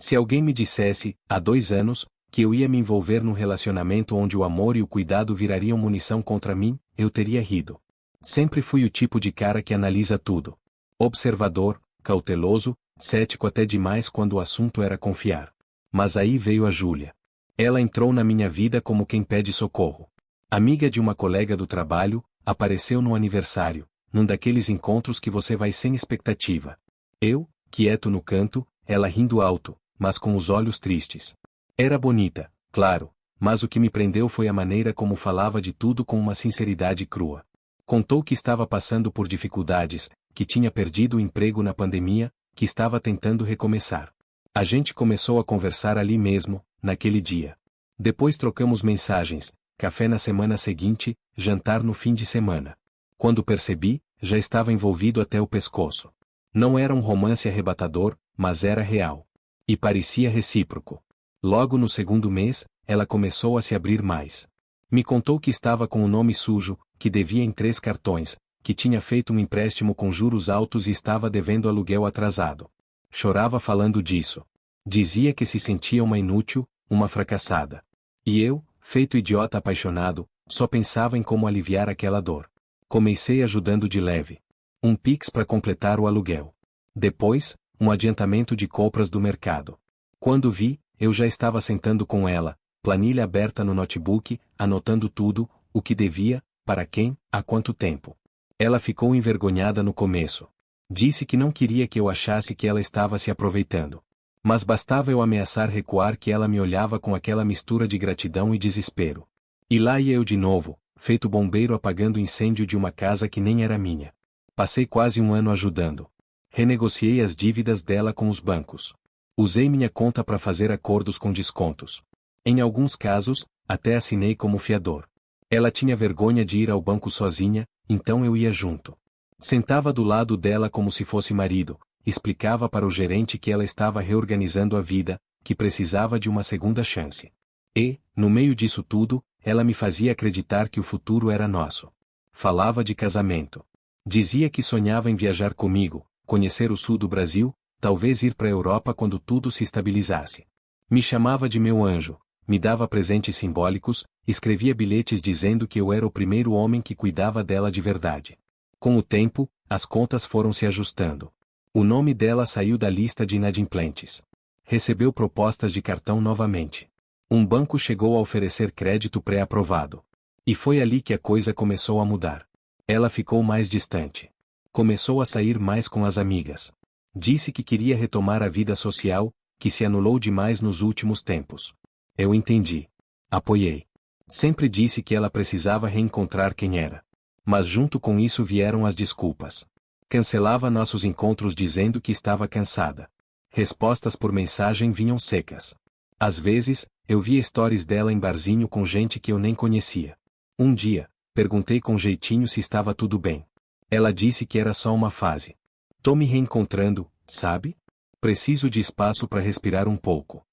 Se alguém me dissesse, há 2 anos, que eu ia me envolver num relacionamento onde o amor e o cuidado virariam munição contra mim, eu teria rido. Sempre fui o tipo de cara que analisa tudo. Observador, cauteloso, cético até demais quando o assunto era confiar. Mas aí veio a Júlia. Ela entrou na minha vida como quem pede socorro. Amiga de uma colega do trabalho, apareceu no aniversário, num daqueles encontros que você vai sem expectativa. Eu, quieto no canto, ela rindo alto, mas com os olhos tristes. Era bonita, claro, mas o que me prendeu foi a maneira como falava de tudo com uma sinceridade crua. Contou que estava passando por dificuldades, que tinha perdido o emprego na pandemia, que estava tentando recomeçar. A gente começou a conversar ali mesmo, naquele dia. Depois trocamos mensagens, café na semana seguinte, jantar no fim de semana. Quando percebi, já estava envolvido até o pescoço. Não era um romance arrebatador, mas era real. E parecia recíproco. Logo no segundo mês, ela começou a se abrir mais. Me contou que estava com o nome sujo, que devia em 3 cartões, que tinha feito um empréstimo com juros altos e estava devendo aluguel atrasado. Chorava falando disso. Dizia que se sentia uma inútil, uma fracassada. E eu, feito idiota apaixonado, só pensava em como aliviar aquela dor. Comecei ajudando de leve. Um Pix para completar o aluguel. Depois, um adiantamento de compras do mercado. Quando vi, eu já estava sentando com ela, planilha aberta no notebook, anotando tudo, o que devia, para quem, há quanto tempo. Ela ficou envergonhada no começo. Disse que não queria que eu achasse que ela estava se aproveitando. Mas bastava eu ameaçar recuar que ela me olhava com aquela mistura de gratidão e desespero. E lá ia eu de novo, feito bombeiro apagando o incêndio de uma casa que nem era minha. Passei quase um ano ajudando. Renegociei as dívidas dela com os bancos. Usei minha conta para fazer acordos com descontos. Em alguns casos, até assinei como fiador. Ela tinha vergonha de ir ao banco sozinha, então eu ia junto. Sentava do lado dela como se fosse marido, explicava para o gerente que ela estava reorganizando a vida, que precisava de uma segunda chance. E, no meio disso tudo, ela me fazia acreditar que o futuro era nosso. Falava de casamento. Dizia que sonhava em viajar comigo, conhecer o sul do Brasil, talvez ir para a Europa quando tudo se estabilizasse. Me chamava de meu anjo, me dava presentes simbólicos, escrevia bilhetes dizendo que eu era o primeiro homem que cuidava dela de verdade. Com o tempo, as contas foram se ajustando. O nome dela saiu da lista de inadimplentes. Recebeu propostas de cartão novamente. Um banco chegou a oferecer crédito pré-aprovado. E foi ali que a coisa começou a mudar. Ela ficou mais distante. Começou a sair mais com as amigas. Disse que queria retomar a vida social, que se anulou demais nos últimos tempos. Eu entendi. Apoiei. Sempre disse que ela precisava reencontrar quem era. Mas junto com isso vieram as desculpas. Cancelava nossos encontros dizendo que estava cansada. Respostas por mensagem vinham secas. Às vezes, eu via stories dela em barzinho com gente que eu nem conhecia. Um dia, perguntei com jeitinho se estava tudo bem. Ela disse que era só uma fase. Tô me reencontrando, sabe? Preciso de espaço para respirar um pouco.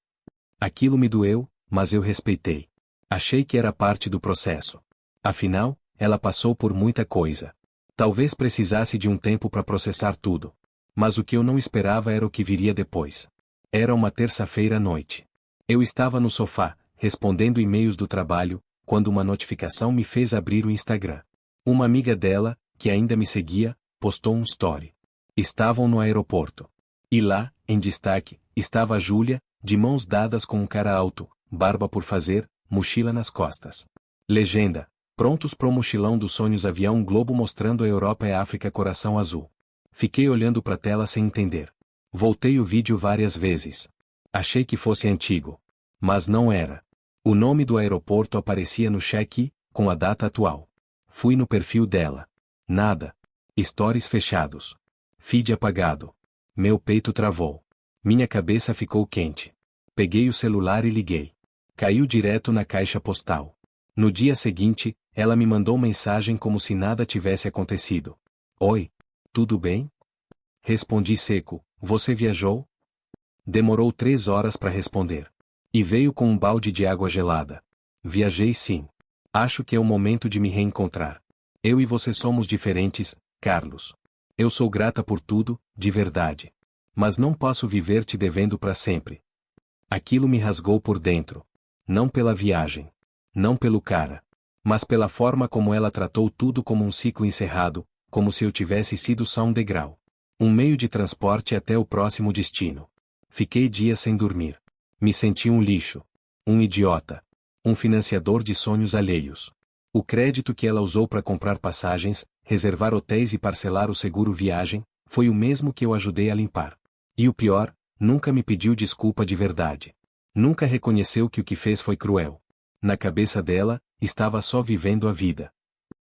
Aquilo me doeu, mas eu respeitei. Achei que era parte do processo. Afinal, ela passou por muita coisa. Talvez precisasse de um tempo para processar tudo. Mas o que eu não esperava era o que viria depois. Era uma terça-feira à noite. Eu estava no sofá, respondendo e-mails do trabalho, quando uma notificação me fez abrir o Instagram. Uma amiga dela, que ainda me seguia, postou um story. Estavam no aeroporto. E lá, em destaque, estava a Júlia, de mãos dadas com um cara alto, barba por fazer, mochila nas costas. Legenda: prontos pro mochilão dos sonhos avião Globo mostrando a Europa e a África coração azul. Fiquei olhando pra tela sem entender. Voltei o vídeo várias vezes. Achei que fosse antigo. Mas não era. O nome do aeroporto aparecia no check-in, com a data atual. Fui no perfil dela. Nada. Stories fechados. Feed apagado. Meu peito travou. Minha cabeça ficou quente. Peguei o celular e liguei. Caiu direto na caixa postal. No dia seguinte, ela me mandou mensagem como se nada tivesse acontecido. Oi, tudo bem? Respondi seco, você viajou? Demorou 3 horas para responder. E veio com um balde de água gelada. Viajei sim. Acho que é o momento de me reencontrar. Eu e você somos diferentes, Carlos. Eu sou grata por tudo, de verdade. Mas não posso viver te devendo para sempre. Aquilo me rasgou por dentro. Não pela viagem. Não pelo cara. Mas pela forma como ela tratou tudo como um ciclo encerrado, como se eu tivesse sido só um degrau. Um meio de transporte até o próximo destino. Fiquei dias sem dormir. Me senti um lixo. Um idiota. Um financiador de sonhos alheios. O crédito que ela usou para comprar passagens, reservar hotéis e parcelar o seguro viagem, foi o mesmo que eu ajudei a limpar. E o pior, nunca me pediu desculpa de verdade. Nunca reconheceu que o que fez foi cruel. Na cabeça dela, estava só vivendo a vida.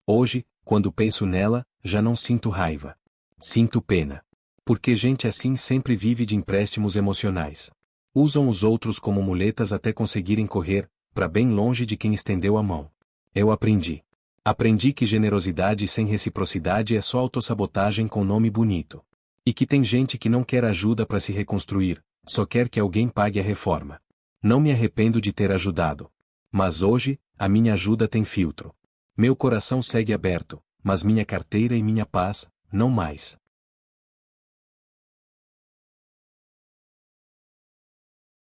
Hoje, quando penso nela, já não sinto raiva. Sinto pena. Porque gente assim sempre vive de empréstimos emocionais. Usam os outros como muletas até conseguirem correr, para bem longe de quem estendeu a mão. Eu aprendi. Aprendi que generosidade sem reciprocidade é só autossabotagem com nome bonito. E que tem gente que não quer ajuda para se reconstruir, só quer que alguém pague a reforma. Não me arrependo de ter ajudado. Mas hoje, a minha ajuda tem filtro. Meu coração segue aberto, mas minha carteira e minha paz, não mais.